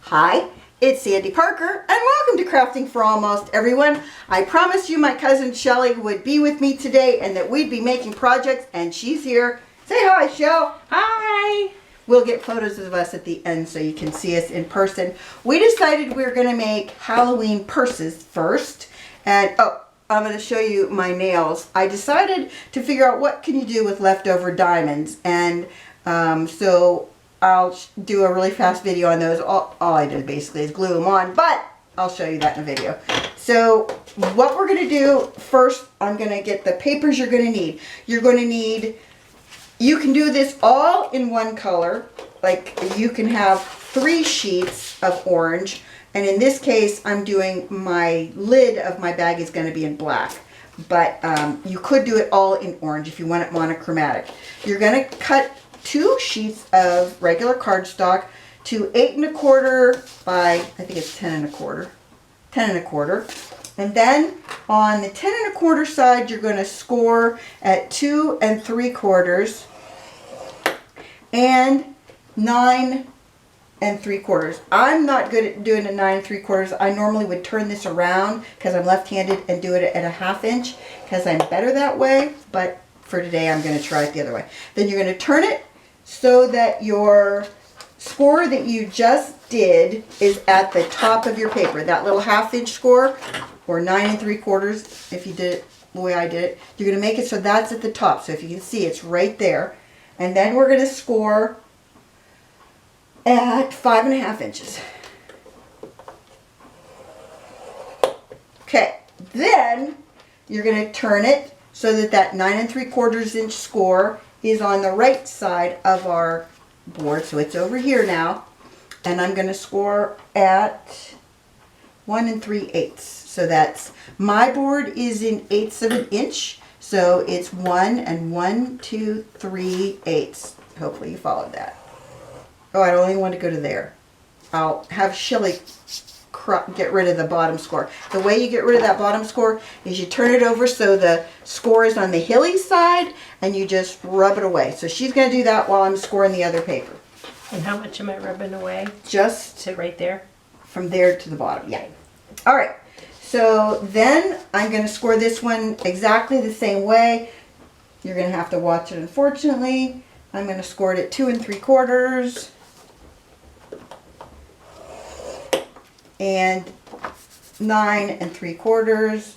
Hi, it's Sandy Parker, and welcome to Crafting for Almost Everyone. I promised you my cousin Shelly would be with me today and that we'd be making projects, and she's here. Say hi, Shell. Hi. We'll get photos of us at the end so you can see us in person. We decided we were going to make Halloween purses first, and I'm going to show you my nails. I decided to figure out what can you do with leftover diamonds, and so I'll do a really fast video on those. All I did basically is glue them on, but I'll show you that in a video. So what we're going to do first, I'm going to get the papers you're going to need. You're going to need, you can do this all in one color. Like you can have 3 sheets of orange. And in this case, I'm doing my lid of my bag is going to be in black. But you could do it all in orange if you want it monochromatic. You're going to cut 2 sheets of regular cardstock to 8 1/4 by, I think it's 10 1/4. 10 1/4. And then on the 10 1/4 side, you're going to score at 2 3/4 and 9 3/4. I'm not good at doing a 9 3/4. I normally would turn this around because I'm left-handed and do it at a 1/2 inch because I'm better that way. But for today, I'm going to try it the other way. Then you're going to turn it so that your score that you just did is at the top of your paper. That little 1/2 inch score, or 9 3/4, if you did it the way I did it, you're going to make it so that's at the top. So if you can see, it's right there. And then we're going to score at 5 1/2 inches. Okay, then you're going to turn it so that that 9 3/4 inch score is on the right side of our board. So it's over here now. And I'm going to score at 1 3/8. So that's, my board is in 1/8 of an inch. So it's 1 and 1 2 3/8. Hopefully you followed that. Oh, I only want to go to there. I'll have Shelly get rid of the bottom score. The way you get rid of that bottom score is you turn it over so the score is on the hilly side and you just rub it away. So she's going to do that while I'm scoring the other paper. And how much am I rubbing away? Just to right there? From there to the bottom, yeah. All right. So then I'm going to score this one exactly the same way. You're going to have to watch it, unfortunately. I'm going to score it at 2 3/4. And 9 3/4.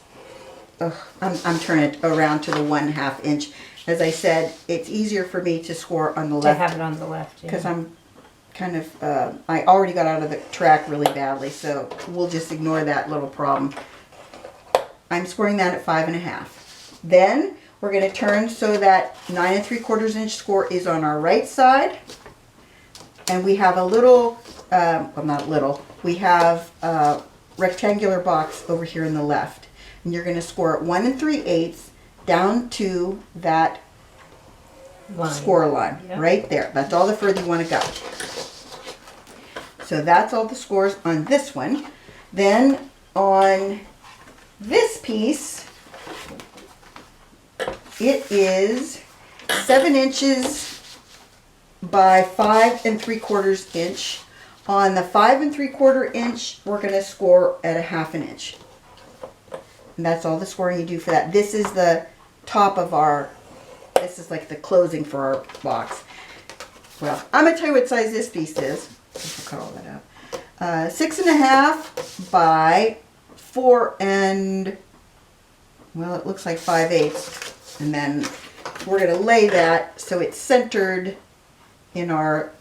I'm turning it around to the 1/2 inch. As I said, it's easier for me to score on the left. To have it on the left, yeah. Because I'm kind of, I already got out of the track really badly, so we'll just ignore that little problem. I'm scoring that at 5 1/2. Then we're going to turn so that 9 3/4 inch score is on our right side. And we have a little, well, not little, we have a rectangular box over here in the left. And you're going to score at 1 3/8 down to that line. Score line, yep. Right there. That's all the further you want to go. So that's all the scores on this one. Then on this piece, it is 7 inches by 5 3/4 inch. On the 5 3/4 inch, we're going to score at a 1/2 inch. And that's all the scoring you do for that. This is the top of our, this is like the closing for our box. Well, I'm going to tell you what size this piece is. I'll cut all that out. 6 1/2 by 4 and, well, it looks like 5/8. And then we're going to lay that so it's centered in our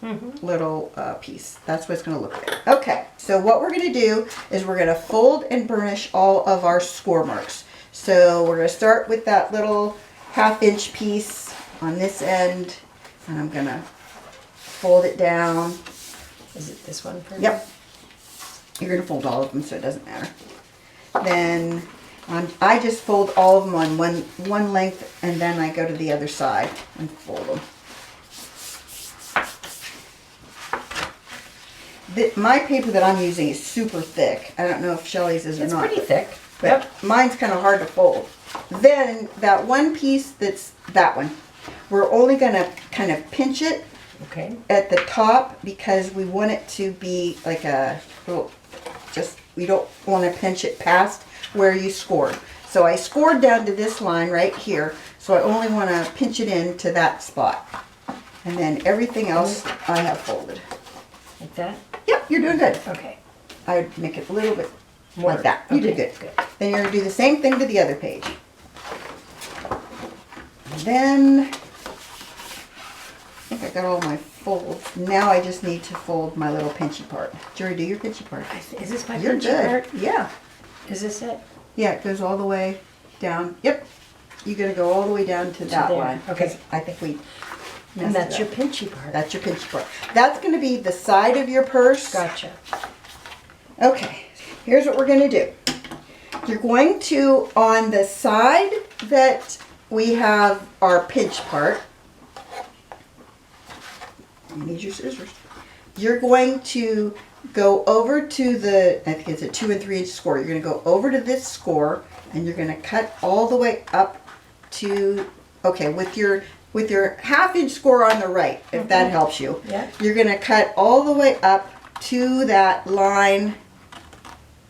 little piece. That's what it's going to look like. Okay, so what we're going to do is we're going to fold and burnish all of our score marks. So we're going to start with that little 1/2 inch piece on this end, and I'm going to fold it down. Is it this one? Yep. You're going to fold all of them so it doesn't matter. Then I just fold all of them on one length, and then I go to the other side and fold them. My paper that I'm using is super thick. I don't know if Shelly's is or not. It's pretty thick. But yep. Mine's kind of hard to fold. Then that one piece that's that one, we're only going to kind of pinch it Okay. at the top because we want it to be like a little, we don't want to pinch it past where you scored. So I scored down to this line right here, so I only want to pinch it in to that spot. And then everything else I have folded. Like that? Yep, you're doing good. Okay. I'd make it a little bit More. like that. You did Okay, good. Then you're going to do the same thing to the other page. And then, I think I got all my folds. Now I just need to fold my little pinchy part. Jerry, do your pinchy part. Is this my You're pinchy good. part? Yeah. Is this it? Yeah, it goes all the way down. Yep. You're going to go all the way down to that there. line. Okay. 'Cause I think we And messed that's it your up. pinchy part. That's your pinchy part. That's going to be the side of your purse. Gotcha. Okay, here's what we're going to do. You're going to, on the side that we have our pinch part, you need your scissors. You're going to go over to the, I think it's a 2 and 3 inch score. You're going to go over to this score and you're going to cut all the way up to, okay, with your half inch score on the right, if that helps you. Yeah. You're going to cut all the way up to that line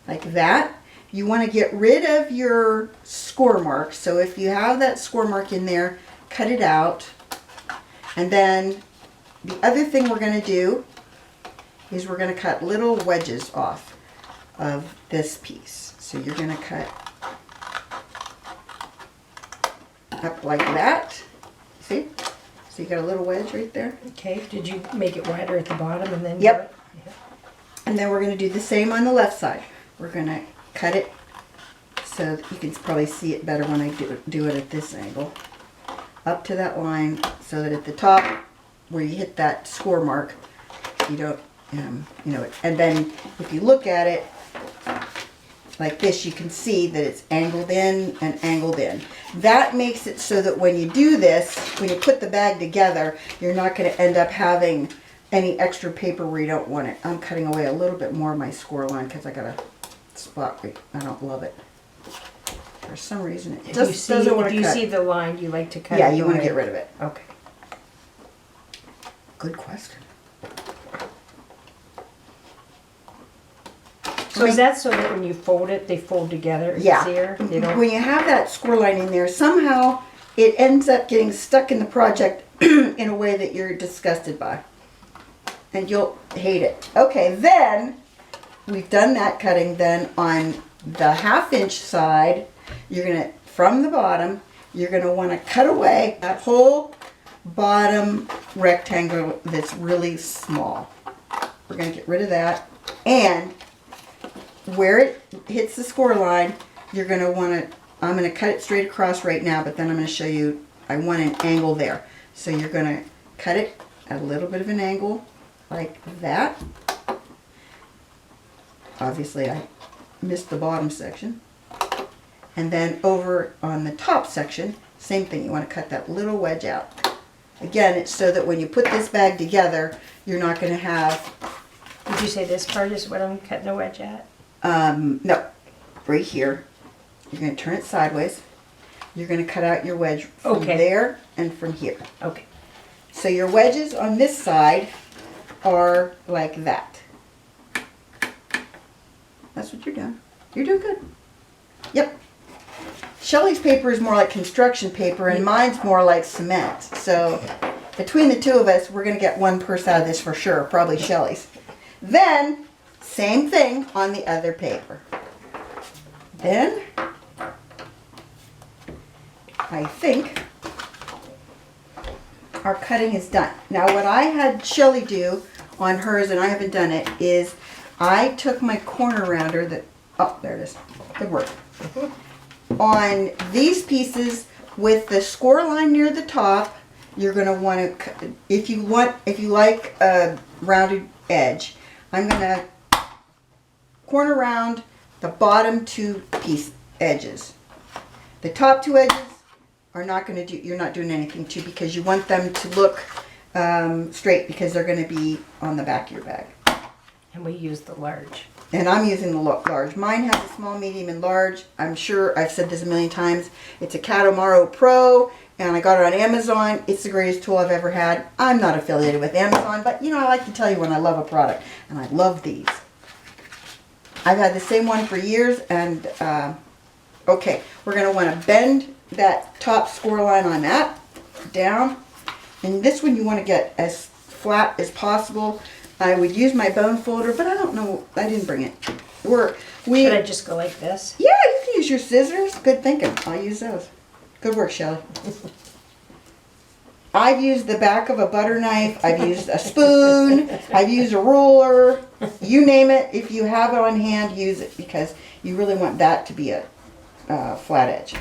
like that. You want to get rid of your score mark. So if you have that score mark in there, cut it out. And then the other thing we're going to do is we're going to cut little wedges off of this piece. So you're going to cut up like that. See? So you got a little wedge right there. Okay. Did you make it wider at the bottom and then? Yep. do it? Yeah. And then we're going to do the same on the left side. We're going to cut it so that you can probably see it better when I do it at this angle. Up to that line so that at the top where you hit that score mark, you don't, and then if you look at it like this, you can see that it's angled in and angled in. That makes it so that when you do this, when you put the bag together, you're not going to end up having any extra paper where you don't want it. I'm cutting away a little bit more of my score line because I got a spot. I don't love it. For some reason, it just doesn't want to cut. Do you see the line you like to cut? Yeah, you want to get rid of it. Okay. Good question. So is that so that when you fold it, they fold together Yeah. easier? They don't. When you have that score line in there, somehow it ends up getting stuck in the project in a way that you're disgusted by. And you'll hate it. Okay, then we've done that cutting. Then on the ½ inch side, you're going to, from the bottom, you're going to want to cut away that whole bottom rectangle that's really small. We're going to get rid of that. And where it hits the score line, you're going to want to, I'm going to cut it straight across right now, but then I'm going to show you, I want an angle there. So you're going to cut it at a little bit of an angle like that. Obviously I missed the bottom section. And then over on the top section, same thing, you want to cut that little wedge out. Again, it's so that when you put this bag together, you're not going to have... Did you say this part is what I'm cutting a wedge at? No, right here. You're going to turn it sideways. You're going to cut out your wedge from there and from here. Okay. So your wedges on this side are like that. That's what you're doing. You're doing good. Yep. Shelly's paper is more like construction paper and mine's more like cement. So between the two of us, we're going to get one purse out of this for sure. Probably Shelly's. Then, same thing on the other paper. Then, I think our cutting is done. Now what I had Shelly do on hers, and I haven't done it, is I took my corner rounder that, oh, there it is. Good work. On these pieces with the score line near the top, you're going to want to, if you like a rounded edge, I'm going to corner round the bottom two piece edges. The top two edges are not going to do, you're not doing anything to because you want them to look straight because they're going to be on the back of your bag. And we use the large. And I'm using the large. Mine has a small, medium, and large. I'm sure I've said this a million times. It's a Catamaro Pro, and I got it on Amazon. It's the greatest tool I've ever had. I'm not affiliated with Amazon, but you know, I like to tell you when I love a product, and I love these. I've had the same one for years, and okay, we're going to want to bend that top score line on that down, and this one you want to get as flat as possible. I would use my bone folder, but I don't know, I didn't bring it. Should I just go like this? Yeah, you can use your scissors. Good thinking. I'll use those. Good work, Shelly. I've used the back of a butter knife. I've used a spoon. I've used a ruler. You name it. If you have it on hand, use it because you really want that to be a flat edge.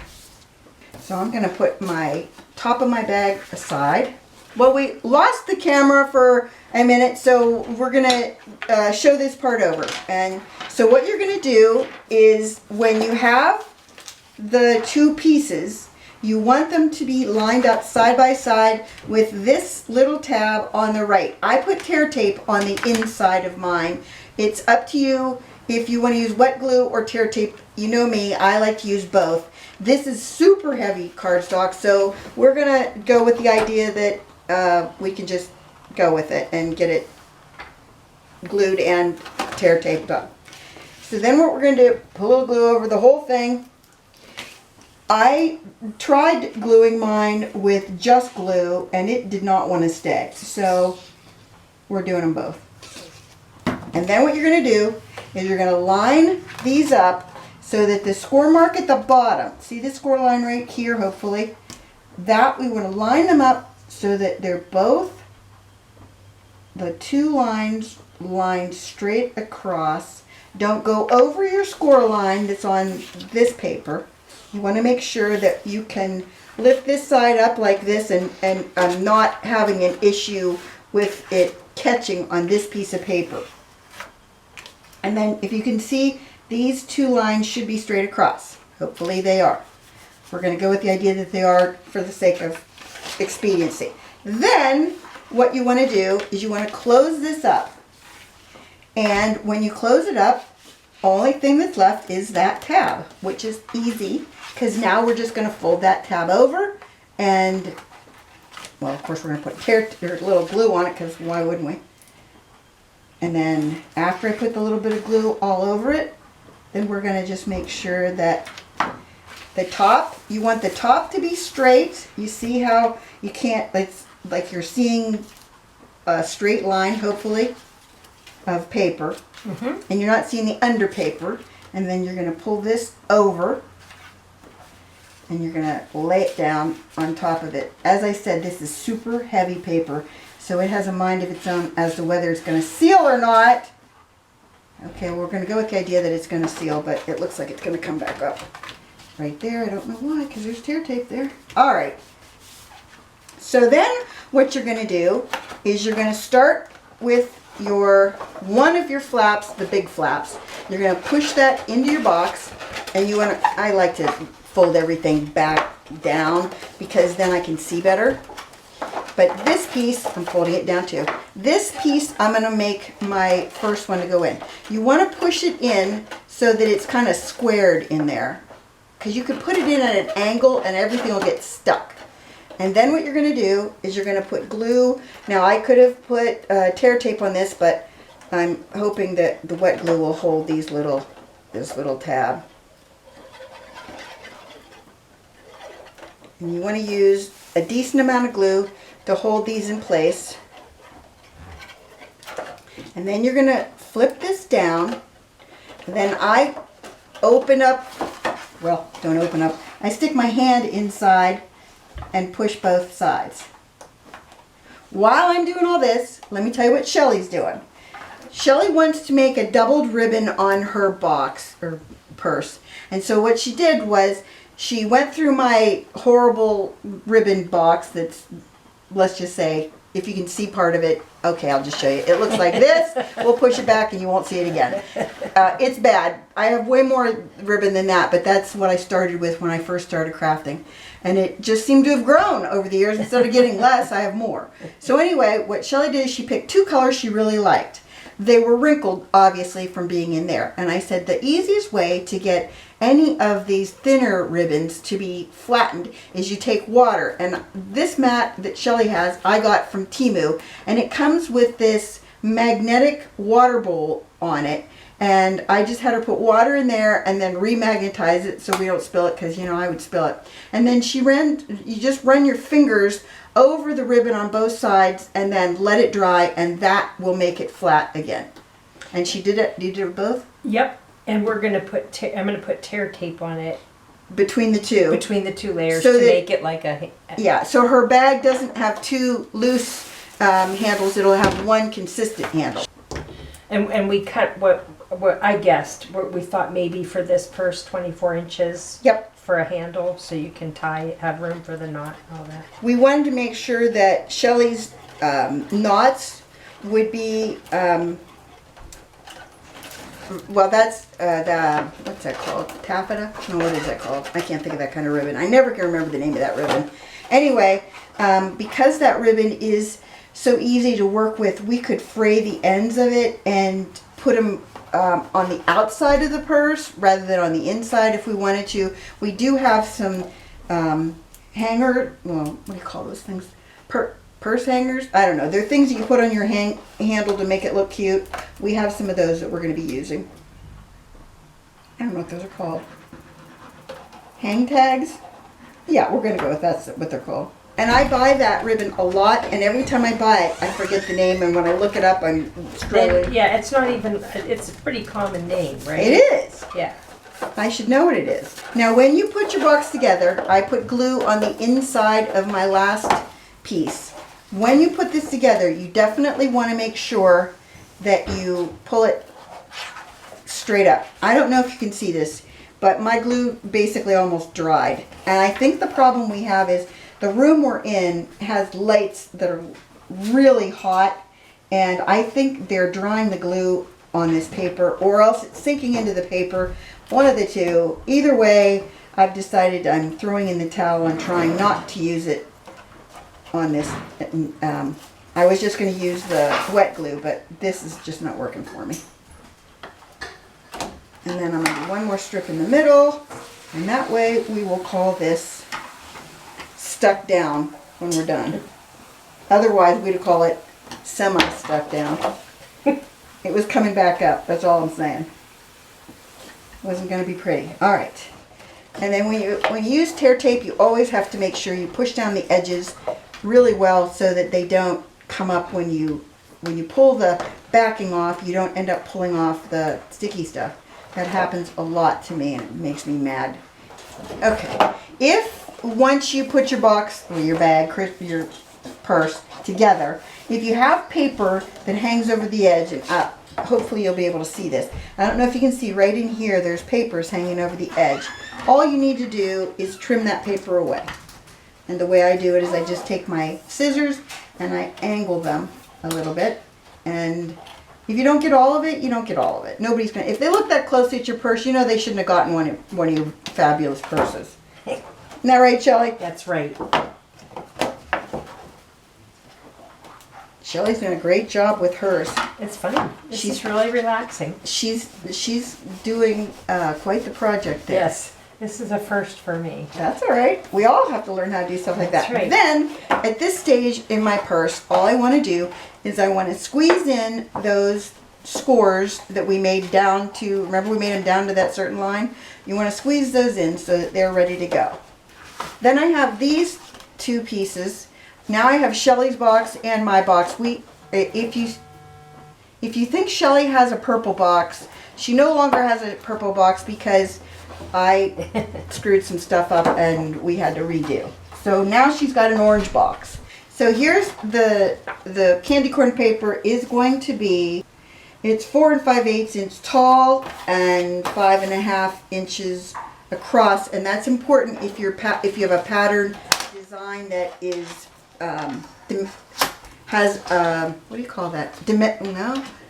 So I'm going to put my top of my bag aside. Well, we lost the camera for a minute, so we're going to show this part over. And so what you're going to do is when you have the two pieces, you want them to be lined up side by side with this little tab on the right. I put tear tape on the inside of mine. It's up to you if you want to use wet glue or tear tape. You know me, I like to use both. This is super heavy cardstock, so we're going to go with the idea that we can just go with it and get it glued and tear taped up. So then what we're going to do, put a little glue over the whole thing. I tried gluing mine with just glue and it did not want to stay. So we're doing them both. And then what you're going to do is you're going to line these up so that the score mark at the bottom, see the score line right here, hopefully, that we want to line them up so that they're both the two lines lined straight across. Don't go over your score line that's on this paper. You want to make sure that you can lift this side up like this and I'm not having an issue with it catching on this piece of paper. And then if you can see, these two lines should be straight across. Hopefully they are. We're going to go with the idea that they are for the sake of expediency. Then what you want to do is you want to close this up. And when you close it up, only thing that's left is that tab, which is easy because now we're just going to fold that tab over and, well, of course we're going to put a little glue on it because why wouldn't we? And then after I put the little bit of glue all over it, then we're going to just make sure that the top, you want the top to be straight. You see how you can't, it's like you're seeing a straight line, hopefully, of paper. And you're not seeing the under paper. And then you're going to pull this over and you're going to lay it down on top of it. As I said, this is super heavy paper, so it has a mind of its own as to whether it's going to seal or not. Okay, we're going to go with the idea that it's going to seal, but it looks like it's going to come back up right there. I don't know why, because there's tear tape there. All right. So then what you're going to do is you're going to start with one of your flaps, the big flaps. You're going to push that into your box, and you want to, I like to fold everything back down because then I can see better. But this piece, I'm folding it down too. This piece, I'm going to make my first one to go in. You want to push it in so that it's kind of squared in there, because you can put it in at an angle and everything will get stuck. And then what you're going to do is you're going to put glue. Now I could have put tear tape on this, but I'm hoping that the wet glue will hold this little tab. And you want to use a decent amount of glue to hold these in place. And then you're going to flip this down. And then I open up, well, don't open up. I stick my hand inside and push both sides. While I'm doing all this, let me tell you what Shelly's doing. Shelly wants to make a doubled ribbon on her box or purse. And so what she did was she went through my horrible ribbon box that's, let's just say, if you can see part of it, okay, I'll just show you. It looks like this. We'll push it back and you won't see it again. It's bad. I have way more ribbon than that, but that's what I started with when I first started crafting. And it just seemed to have grown over the years. Instead of getting less, I have more. So anyway, what Shelly did is she picked two colors she really liked. they were wrinkled, obviously, from being in there. And I said the easiest way to get any of these thinner ribbons to be flattened is you take water. And this mat that Shelli has, I got from Temu, and it comes with this magnetic water bowl on it. And I just had her put water in there and then remagnetize it so we don't spill it, because, you know, I would spill it. And then you just run your fingers over the ribbon on both sides and then let it dry, and that will make it flat again. And she did it. You did it both? Yep. And we're gonna put I'm gonna put tear tape on it Between the two. between the two layers So to that- make it like a. Yeah, so her bag doesn't have two loose handles. It'll have one consistent handle. And we cut what I guessed. What we thought maybe for this purse 24 inches. Yep. For a handle, so you can have room for the knot and all that. We wanted to make sure that Shelli's knots would be, well, that's what's that called? Taffeta? No, what is that called? I can't think of that kind of ribbon. I never can remember the name of that ribbon. Anyway, because that ribbon is so easy to work with, we could fray the ends of it and put them on the outside of the purse rather than on the inside if we wanted to. We do have some hanger, well, what do you call those things? Purse hangers? I don't know. They're things you put on your handle to make it look cute. We have some of those that we're going to be using. I don't know what those are called. Hang tags? Yeah, we're going to go with that's what they're called. And I buy that ribbon a lot, and every time I buy it, I forget the name, and when I look it up, I'm struggling. And, yeah, it's not even. It's a pretty common name, right? It is. Yeah. I should know what it is. Now, when you put your box together, I put glue on the inside of my last piece. When you put this together, you definitely want to make sure that you pull it straight up. I don't know if you can see this, but my glue basically almost dried. And I think the problem we have is the room we're in has lights that are really hot, and I think they're drying the glue on this paper, or else it's sinking into the paper. One of the two. Either way, I've decided I'm throwing in the towel and trying not to use it on this. I was just going to use the wet glue, but this is just not working for me. And then I'm going to do one more strip in the middle, and that way we will call this stuck down when we're done. Otherwise, we'd call it semi-stuck down. It was coming back up, that's all I'm saying. It wasn't going to be pretty. All right. And then when you use tear tape, you always have to make sure you push down the edges really well so that they don't come up when you pull the backing off. You don't end up pulling off the sticky stuff. That happens a lot to me, and it makes me mad. Okay. Once you put your box or your bag, your purse together, if you have paper that hangs over the edge and up, hopefully you'll be able to see this. I don't know if you can see right in here, there's papers hanging over the edge. All you need to do is trim that paper away. And the way I do it is I just take my scissors and I angle them a little bit. And if you don't get all of it, you don't get all of it. Nobody's gonna, if they look that closely at your purse, you know they shouldn't have gotten one of your fabulous purses. Isn't that right, Shelli? That's right. Shelli's doing a great job with hers. It's fun. She's really relaxing. She's doing quite the project there. Yes. This is a first for me. That's all right. We all have to learn how to do stuff like that. That's right. Then, at this stage in my purse, all I want to do is I want to squeeze in those scores that we made down to, remember we made them down to that certain line? You want to squeeze those in so that they're ready to go. Then I have these two pieces. Now I have Shelli's box and my box. If you think Shelli has a purple box, she no longer has a purple box because I screwed some stuff up and we had to redo. So now she's got an orange box. So here's the candy corn paper is going to be, it's 4 5/8 inch tall and 5.5 inches across, and that's important if you have a pattern design that is has what do you call that?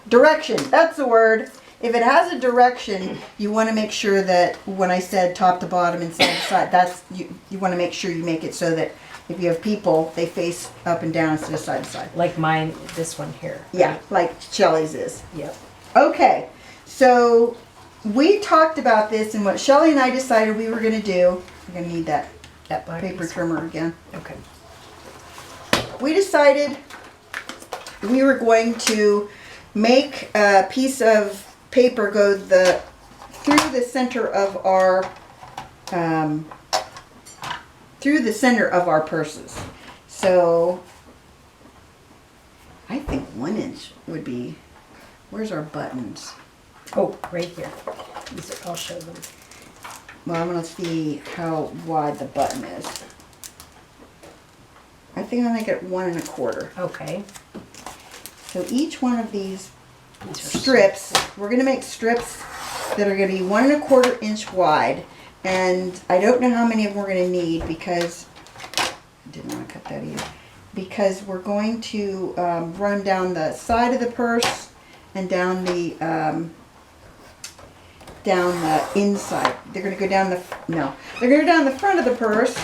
Direction. That's the word. If it has a direction, you want to make sure that when I said top to bottom and side to side, that's you want to make sure you make it so that if you have people, they face up and down instead of side to side. Like mine, this one here. Yeah, like Shelly's is. Yep. Okay, so we talked about this, and what Shelly and I decided we were going to do. I'm going to need that Black paper piece. trimmer again. Okay. We decided we were going to make a piece of paper go through the center of our purses. So I think 1 inch would be. Where's our buttons? Oh, right here. I'll show them. Well, I'm gonna see how wide the button is. I think I'll make it 1 1/4. Okay. So each one of these These are strips, we're gonna make strips that are gonna be 1 1/4 inch wide. And I don't know how many of them we're gonna need because I didn't want to cut that either. Because we're going to run down the side of the purse and down the inside. They're going to go down they're going to go down the front of the purse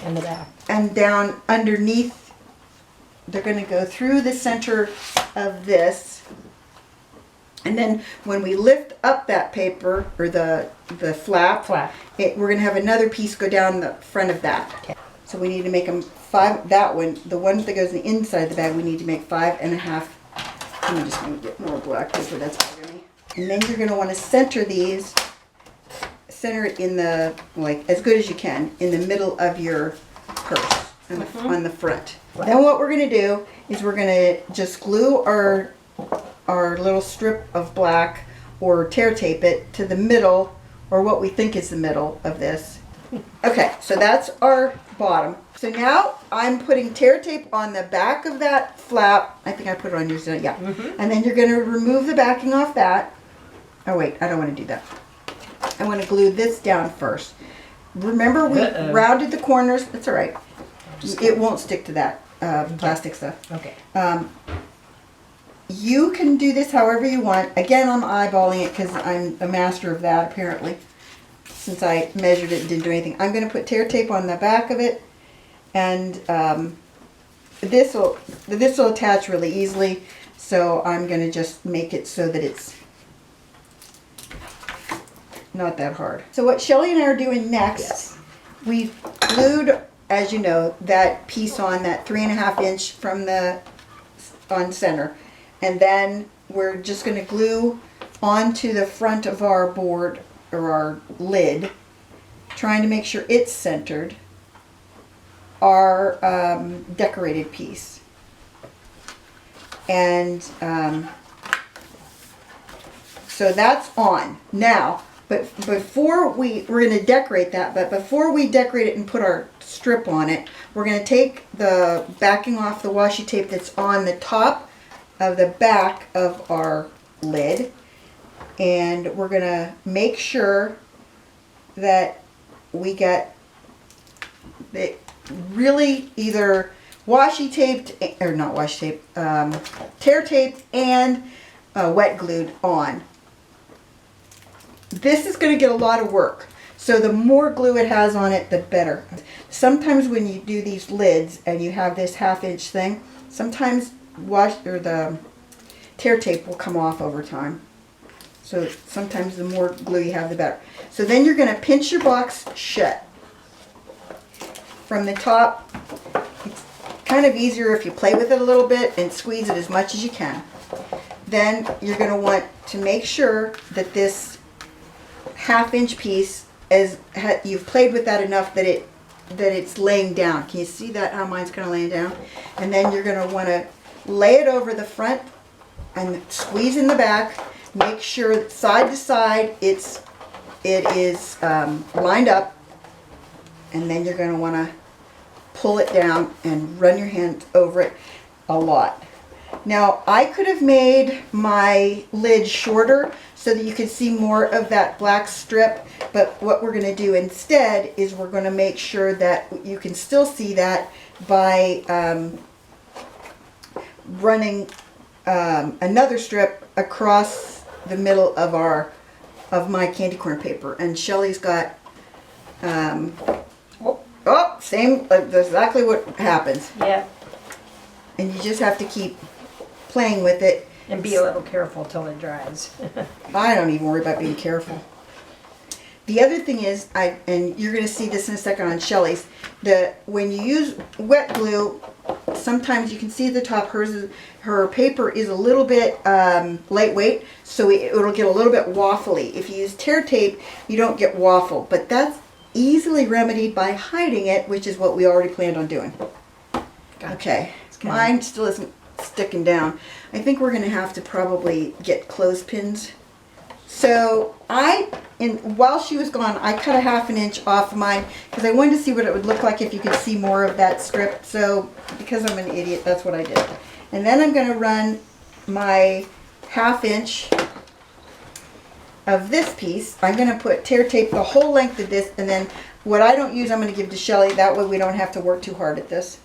And the back. and down underneath. They're going to go through the center of this. And then when we lift up that paper or the flap, we're going to have another piece go down the front of that. Okay. So we need to make them 5. That one, the one that goes in the inside of the bag, we need to make 5 1/2. I'm just going to get more black paper. That's better me. And then you're going to want to center these. Center it in the, like, as good as you can in the middle of your purse on the front. Right. Then what we're going to do is we're going to just glue our little strip of black or tear tape it to the middle, or what we think is the middle of this. Okay, so that's our bottom. So now I'm putting tear tape on the back of that flap. I think I put it on yours, yeah. And then you're going to remove the backing off that. Oh wait, I don't want to do that. I want to glue this down first. Remember we rounded the corners. That's all right. It won't stick to that plastic stuff. Okay. You can do this however you want. Again, I'm eyeballing it because I'm a master of that apparently. Since I measured it and didn't do anything. I'm going to put tear tape on the back of it, and this will attach really easily. So I'm going to just make it so that it's not that hard. So what Shelly and I are doing next, we've glued, as you know, that piece on, that 3 1/2 inch from on center, and then we're just going to glue onto the front of our board or our lid, trying to make sure it's centered, our decorated piece. And so that's on now. But before we're going to decorate that, but before we decorate it and put our strip on it, we're going to take the backing off the washi tape that's on the top of the back of our lid, and we're going to make sure that we get it really either washi taped, or not washi tape, tear taped and wet glued on. This is going to get a lot of work, so the more glue it has on it, the better. Sometimes when you do these lids and you have this 1/2 inch thing, sometimes the tear tape will come off over time. So sometimes the more glue you have, the better. So then you're going to pinch your box shut from the top. It's kind of easier if you play with it a little bit and squeeze it as much as you can. Then you're going to want to make sure that this 1/2 inch piece, you've played with that enough that it's laying down. Can you see that, how mine's kind of laying down? And then you're going to want to lay it over the front and squeeze in the back. Make sure that side to side it is lined up, and then you're going to want to pull it down and run your hand over it a lot. Now I could have made my lid shorter so that you could see more of that black strip, but what we're going to do instead is we're going to make sure that you can still see that by running another strip across the middle of my candy corn paper. And Shelly's got Oh, same, that's exactly what happens. Yeah. And you just have to keep playing with it. And be a little careful till it dries. I don't even worry about being careful. The other thing is, and you're going to see this in a second on Shelli's, when you use wet glue, sometimes you can see at the top her paper is a little bit lightweight, so it'll get a little bit waffly. If you use tear tape, you don't get waffle, but that's easily remedied by hiding it, which is what we already planned on doing. Gotcha. Okay, mine still isn't sticking down. I think we're going to have to probably get clothespins. So while she was gone, I cut a 1/2 inch off of mine because I wanted to see what it would look like if you could see more of that strip. So because I'm an idiot, that's what I did. And then I'm going to run my 1/2 inch of this piece. I'm going to tear tape the whole length of this, and then what I don't use I'm going to give to Shelli. That way we don't have to work too hard at this.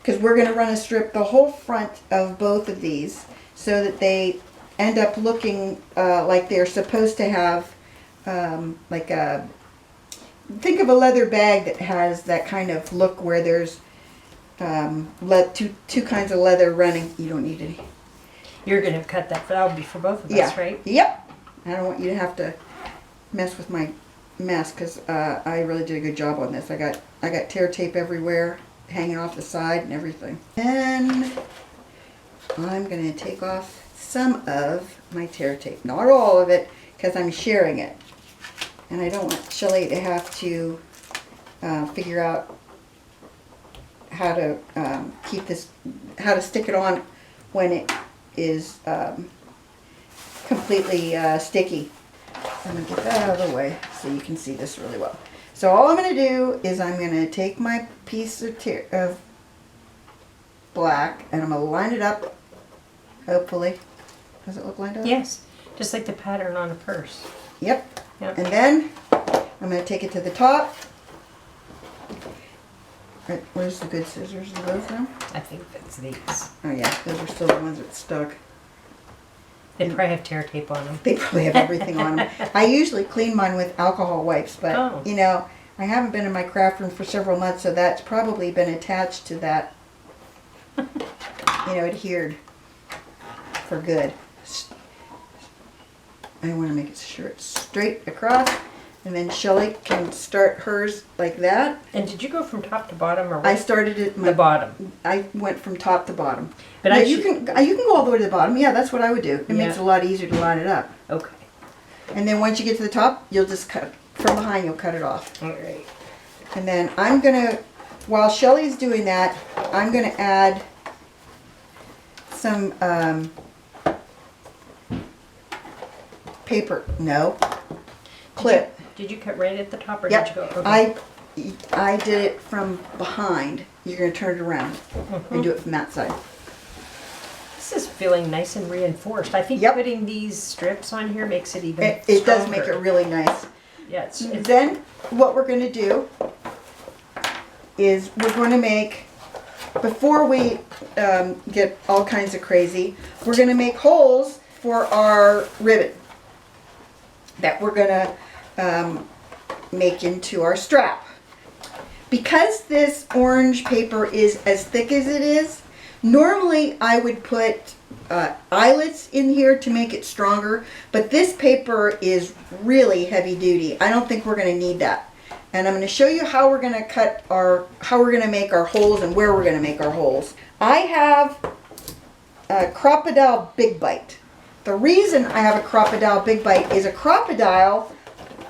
Because we're going to run a strip the whole front of both of these so that they end up looking like they're supposed to have, think of a leather bag that has that kind of look where there's two kinds of leather running. You don't need any. You're going to cut that, that would be for both of us, right? Yep. I don't want you to have to mess with my mess because I really did a good job on this. I got tear tape everywhere, hanging off the side and everything. And I'm going to take off some of my tear tape, not all of it, because I'm sharing it, and I don't want Shelli to have to figure out how to how to stick it on when it is completely sticky. I'm going to get that out of the way so you can see this really well. So all I'm going to do is I'm going to take my piece of black and I'm going to line it up, hopefully. Does it look lined up? Yes, just like the pattern on a purse. Yep. Yep. And then I'm going to take it to the top. Right, where's the good scissors to go from? I think that's these. Oh yeah, those are still the ones that stuck. They probably have tear tape on them. They probably have everything on them. I usually clean mine with alcohol wipes, but you know, I haven't been in my craft room for several months, so that's probably been attached to that, adhered for good. I want to make it sure it's straight across, and then Shelli can start hers like that. And did you go from top to bottom, or I started at the bottom? I went from top to bottom. But no, you can go all the way to the bottom. Yeah, that's what I would do. It makes it a lot easier to line it up. Okay. And then once you get to the top, you'll just cut from behind. You'll cut it off. All right. And then I'm gonna, while Shelli's doing that, I'm gonna add some paper. No, clip. Did you cut right at the top, or Yep. did you go? Okay. I did it from behind. You're gonna turn it around and do it from that side. This is feeling nice and reinforced. I think putting these strips on here makes it even It does make it really nice. Yeah, it's Then what we're going to do is we're going to make, before we get all kinds of crazy, we're going to make holes for our ribbon that we're going to make into our strap. Because this orange paper is as thick as it is, normally I would put eyelets in here to make it stronger, but this paper is really heavy duty. I don't think we're going to need that. And I'm going to show you how we're going to how we're going to make our holes and where we're going to make our holes. I have a Crocodile Big Bite. The reason I have a Crocodile Big Bite is a crocodile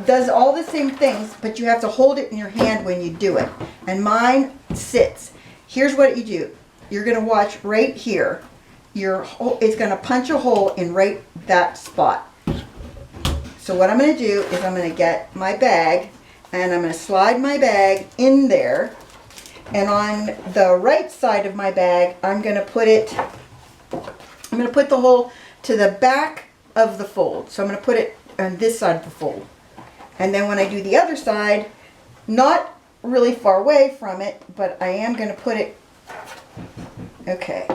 does all the same things, but you have to hold it in your hand when you do it. And mine sits. Here's what you do. You're going to watch right here. It's going to punch a hole in right that spot. So what I'm going to do is I'm going to get my bag and I'm going to slide my bag in there. And on the right side of my bag, I'm going to put the hole to the back of the fold. So I'm going to put it on this side of the fold. And then when I do the other side, not really far away from it, but I am going to put it, okay.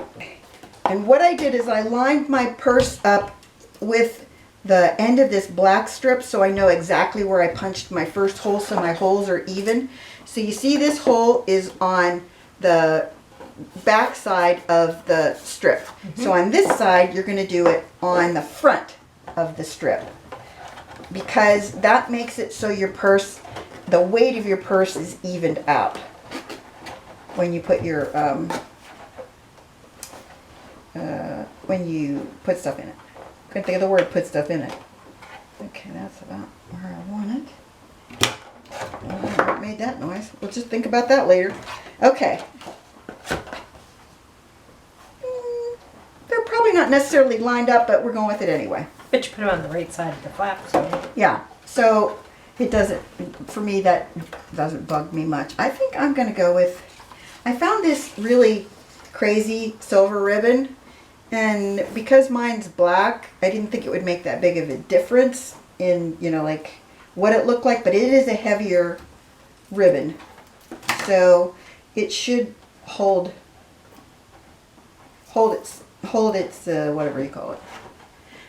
And what I did is I lined my purse up with the end of this black strip so I know exactly where I punched my first hole so my holes are even. So you see this hole is on the back side of the strip. So on this side, you're going to do it on the front of the strip, because that makes it so your purse, the weight of your purse is evened out when you put your when you put stuff in it. Couldn't think of the word put stuff in it. Okay, that's about where I want it. Oh, what made that noise? We'll just think about that later. Okay. They're probably not necessarily lined up, but we're going with it anyway. But you put it on the right side of the flap, so. Yeah, so it doesn't, for me, that doesn't bug me much. I think I'm going to go with, I found this really crazy silver ribbon, and because mine's black, I didn't think it would make that big of a difference in, you know, like what it looked like, but it is a heavier ribbon. So it should hold its whatever you call it.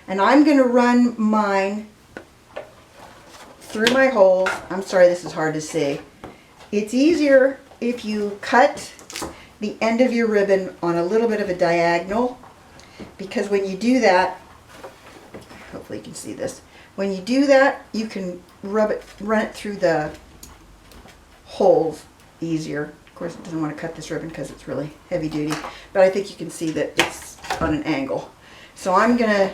And I'm going to run mine through my holes. I'm sorry, this is hard to see. It's easier if you cut the end of your ribbon on a little bit of a diagonal, because when you do that, hopefully you can see this. When you do that, you can run it through the holes easier. Of course, it doesn't want to cut this ribbon because it's really heavy duty, but I think you can see that it's on an angle. So I'm going to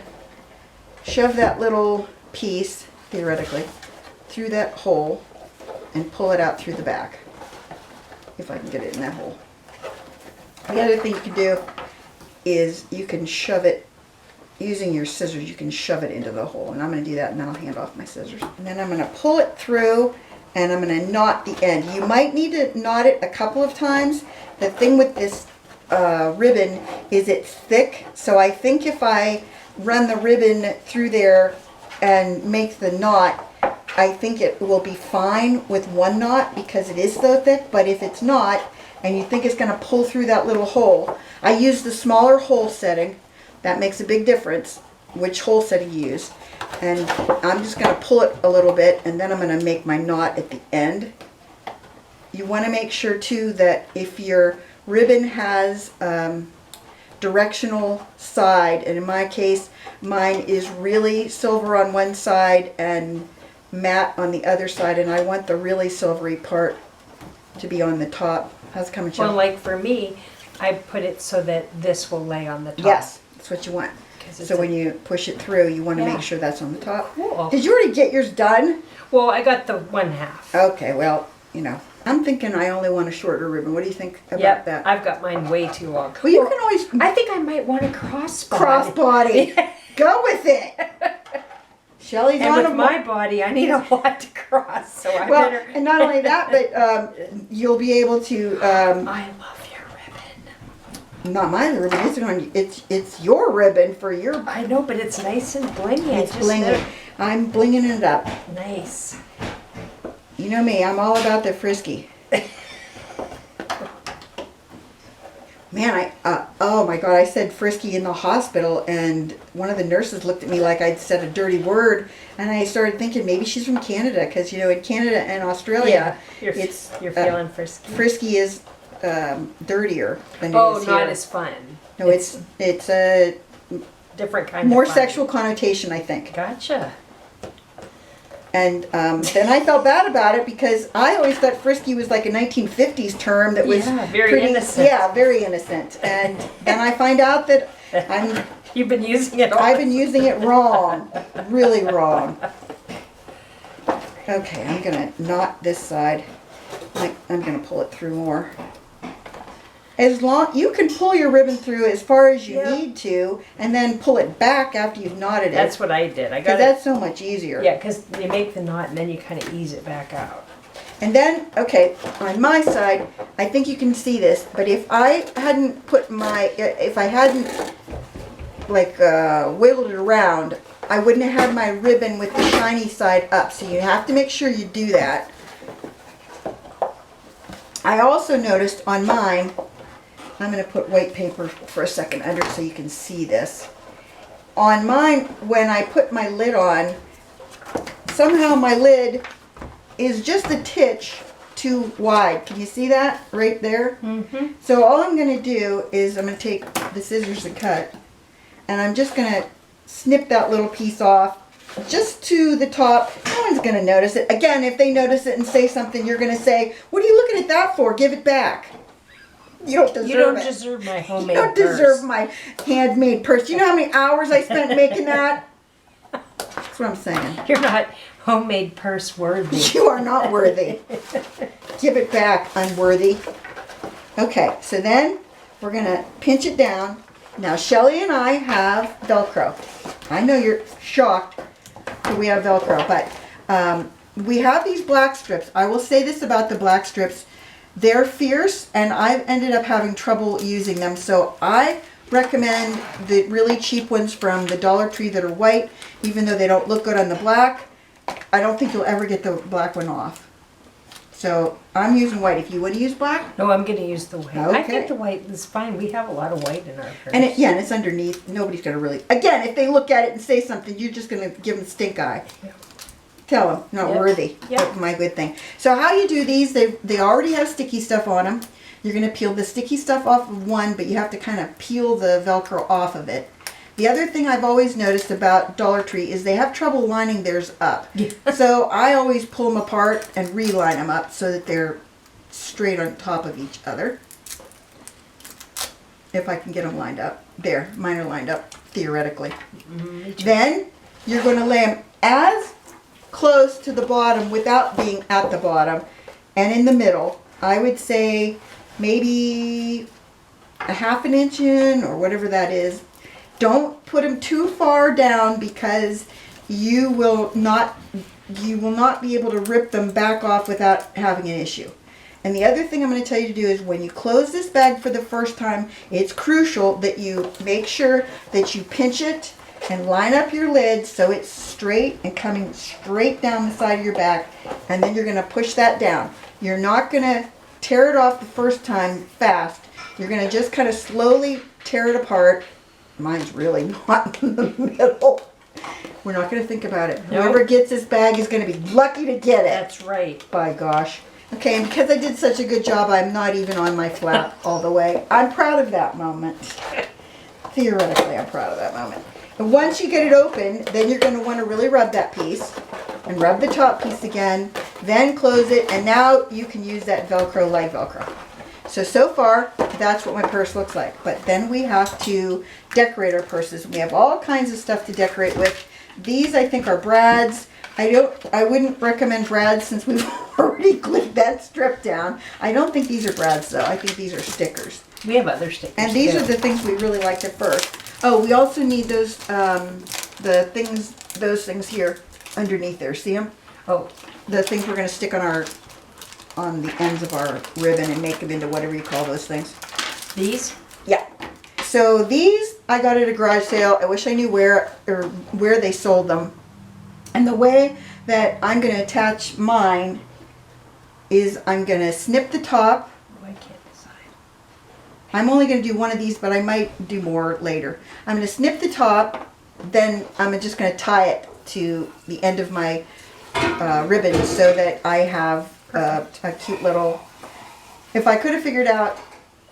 shove that little piece, theoretically, through that hole and pull it out through the back, if I can get it in that hole. The other thing you can do is you can shove it, using your scissors, you can shove it into the hole. And I'm going to do that, and then I'll hand off my scissors. And then I'm going to pull it through, and I'm going to knot the end. You might need to knot it a couple of times. The thing with this ribbon is it's thick, so I think if I run the ribbon through there and make the knot, I think it will be fine with one knot because it is so thick. But if it's not, and you think it's going to pull through that little hole, I use the smaller hole setting. That makes a big difference which hole setting you use. And I'm just going to pull it a little bit, and then I'm going to make my knot at the end. You want to make sure too that if your ribbon has directional side, and in my case mine is really silver on one side and matte on the other side, and I want the really silvery part to be on the top. How's it coming, Shelli? Well, like for me, I put it so that this will lay on the top. Yes, that's what you want. Because it's So when you push it through, you want to Yeah. make sure that's on the top. Cool. Did you already get yours done? Well, I got the one half. Okay, well, you know, I'm thinking I only want a shorter ribbon. What do you think about Yep, that? I've got mine way too long. Well, you can always I think I might want a crossbody. crossbody. Go with it. Shelli's And on with a my body, I need a lot to cross, so I well, better. and not only that, but you'll be able to. I love your ribbon. Not my ribbon. It's your ribbon for your. I know, but it's nice and blingy. It's blinging. I'm blinging it up. Nice. You know me. I'm all about the frisky. Man, oh my God, I said frisky in the hospital, and one of the nurses looked at me like I'd said a dirty word, and I started thinking maybe she's from Canada, because you know in Canada and Australia, You're feeling frisky. frisky is dirtier than it Oh, is not here. as fun. No, it's a Different kind more of fun. sexual connotation, I think. Gotcha. And then I felt bad about it because I always thought frisky was like a 1950s term that was Yeah, very pretty, innocent. Yeah, very innocent. And then I find out that You've been using it all. I've been using it wrong, really wrong. Okay, I'm gonna knot this side. I'm gonna pull it through more. As long you can pull your ribbon through as far as you need to, and then pull it back after you've knotted it. That's what I did. I got Because it. that's so much easier. Yeah, because you make the knot and then you kind of ease it back out. And then, okay, on my side, I think you can see this, but if I hadn't like wiggled it around, I wouldn't have had my ribbon with the shiny side up. So you have to make sure you do that. I also noticed on mine, I'm going to put white paper for a second under it so you can see this. On mine, when I put my lid on, somehow my lid is just a titch too wide. Can you see that right there? Mm-hmm. So all I'm going to do is I'm going to take the scissors and cut, and I'm just going to snip that little piece off just to the top. No one's going to notice it. Again, if they notice it and say something, you're going to say, what are you looking at that for? Give it back. You don't deserve it. You don't deserve my homemade You don't purse. deserve my handmade purse. You know how many hours I spent making that? That's what I'm saying. You're not homemade purse worthy. You are not worthy. Give it back, unworthy. Okay, so then we're going to pinch it down. Now, Shelli and I have Velcro. I know you're shocked that we have Velcro, but we have these black strips. I will say this about the black strips. They're fierce, and I've ended up having trouble using them. So I recommend the really cheap ones from the Dollar Tree that are white, even though they don't look good on the black. I don't think you'll ever get the black one off. So I'm using white. If you want to use black. No, I'm going to use the white. I Okay. think the white is fine. We have a lot of white in our purse. And and it's underneath. Nobody's going to really. Again, if they look at it and say something, you're just going to give them stink eye. Yep. Tell them, not Yep. worthy. Yep. That's my good thing. So how you do these, they already have sticky stuff on them. You're going to peel the sticky stuff off of one, but you have to kind of peel the Velcro off of it. The other thing I've always noticed about Dollar Tree is they have trouble lining theirs up. Yeah. So I always pull them apart and reline them up so that they're straight on top of each other. If I can get them lined up. There, mine are lined up, theoretically. Then you're going to lay them as close to the bottom without being at the bottom and in the middle. I would say maybe a half an inch in or whatever that is. Don't put them too far down because you will not be able to rip them back off without having an issue. And the other thing I'm going to tell you to do is when you close this bag for the first time, it's crucial that you make sure that you pinch it and line up your lid so it's straight and coming straight down the side of your back. And then you're going to push that down. You're not going to tear it off the first time fast. You're going to just kind of slowly tear it apart. Mine's really not in the middle. We're not going to think about it. Nope. Whoever gets this bag is going to be lucky to get it. That's right. By gosh. Okay, and because I did such a good job, I'm not even on my flap all the way. I'm proud of that moment. Theoretically, I'm proud of that moment. And once you get it open, then you're going to want to really rub that piece. And rub the top piece again. Then close it, and now you can use that Velcro, light Velcro. So far, that's what my purse looks like. But then we have to decorate our purses. We have all kinds of stuff to decorate with. These, I think, are brads. I wouldn't recommend brads since we've already glued that strip down. I don't think these are brads, though. I think these are stickers. We have other stickers. And these too. are the things we really liked at first. Oh, we also need those, those things here underneath there. See them? Oh, The things we're going to stick on the ends of our ribbon and make them into whatever you call those things. these? Yeah. So these I got at a garage sale. I wish I knew where they sold them. And the way that I'm going to attach mine is I'm going to snip the top. Oh, I can't decide. I'm only going to do one of these, but I might do more later. I'm going to snip the top, then I'm just going to tie it to the end of my ribbon so that I have a cute little... If I could have figured out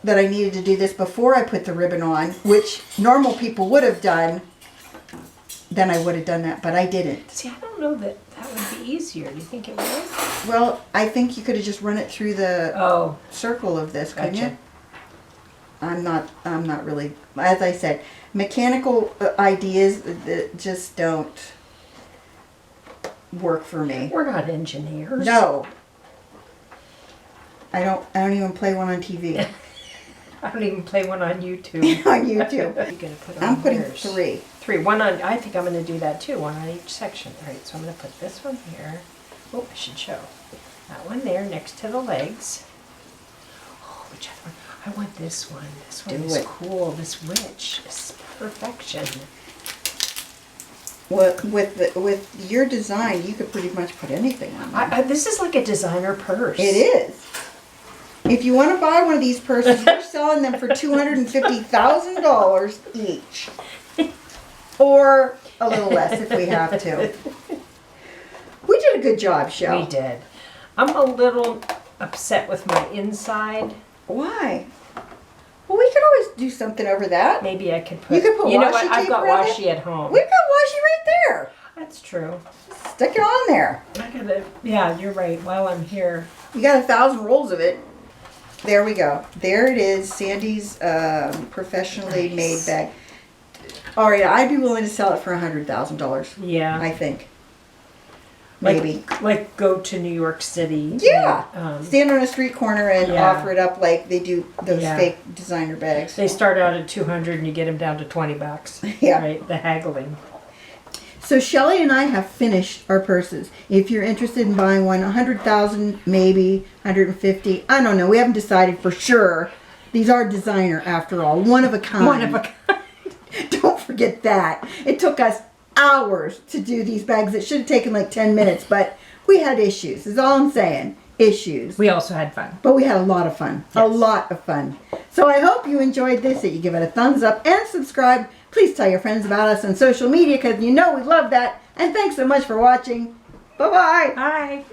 that I needed to do this before I put the ribbon on, which normal people would have done, then I would have done that, but I didn't. See, I don't know that would be easier. Do you think it would? Well, I think you could have just run it through the Oh, circle of this, couldn't gotcha. you? I'm not really, as I said, mechanical ideas that just don't work for me. We're not engineers. No. I don't even play one on TV. I don't even play one on YouTube. On YouTube. What are you gonna put on I'm putting yours? 3. 3. One on. I think I'm gonna do that too. One on each section. All right. So I'm gonna put this one here. Oh, I should show that one there next to the legs. Oh, which other one? I want this one. This one Do is it. cool. This rich. This is perfection. Well, with your design, you could pretty much put anything on there. This is like a designer purse. It is. If you want to buy one of these purses, we're selling them for $250,000 each. Or a little less if we have to. We did a good job, Shell. We did. I'm a little upset with my inside. Why? Well, we could always do something over that. Maybe I could put. You could put You know washi what? I've tape got around washi at home. We've got washi right there. That's true. Stick it on there. I gotta. Yeah, you're right. While I'm here. You got 1,000 rolls of it. There we go. There it is. Sandy's professionally made bag. All right, I'd be willing to sell it for $100,000. Yeah. I think. Like- Maybe. Like go to New York City. Yeah. And, Stand on a street corner and Yeah. offer it up like they do those Yeah. fake designer bags. they start out at 200 and you get them down to $20. Yeah. Right. The haggling. So Shelly and I have finished our purses. If you're interested in buying one, 100,000 maybe, 150. I don't know. We haven't decided for sure. These are designer after all, one of a kind. One of a kind. Don't forget that. It took us hours to do these bags. It should have taken like 10 minutes, but we had issues. Is all I'm saying. Issues. We also had fun. But we had a lot of fun. A lot of fun. So I hope you enjoyed this, that you give it a thumbs up and subscribe. Please tell your friends about us on social media because you know we love that. And thanks so much for watching. Bye-bye. Bye.